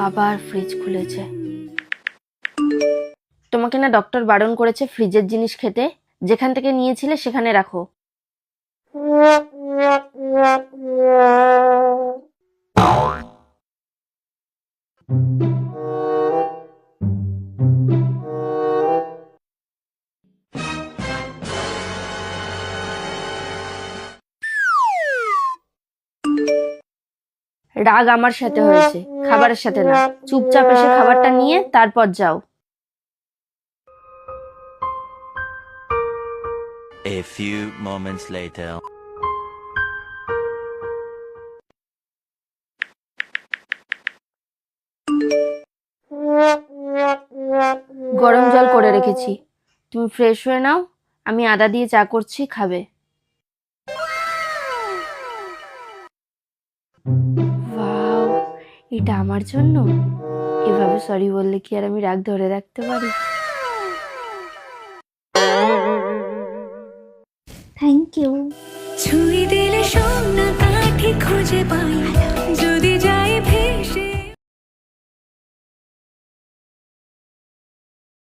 আবার ফ্রিজ খুলেছে। তোমাকে না ডক্টর বারণ করেছে ফ্রিজের জিনিস খেতে? যেখান থেকে নিয়েছিলে সেখানে রাখো। রাগ আমার সাথে হয়েছে, খাবারের সাথে না। চুপচাপ এসে খাবারটা নিয়ে তারপর যাও। A few moments later. গরম জল করে রেখেছি, তুমি ফ্রেশ হয়ে নাও। আমি আদা দিয়ে চা করছি, খাবে? ওয়াও, এটা আমার জন্য? এভাবে সরি বললে কি আর আমি রাগ ধরে রাখতে পারি? Thank you. ছুঁয়ে দিলে সোনা কাঠি খুঁজে পাই।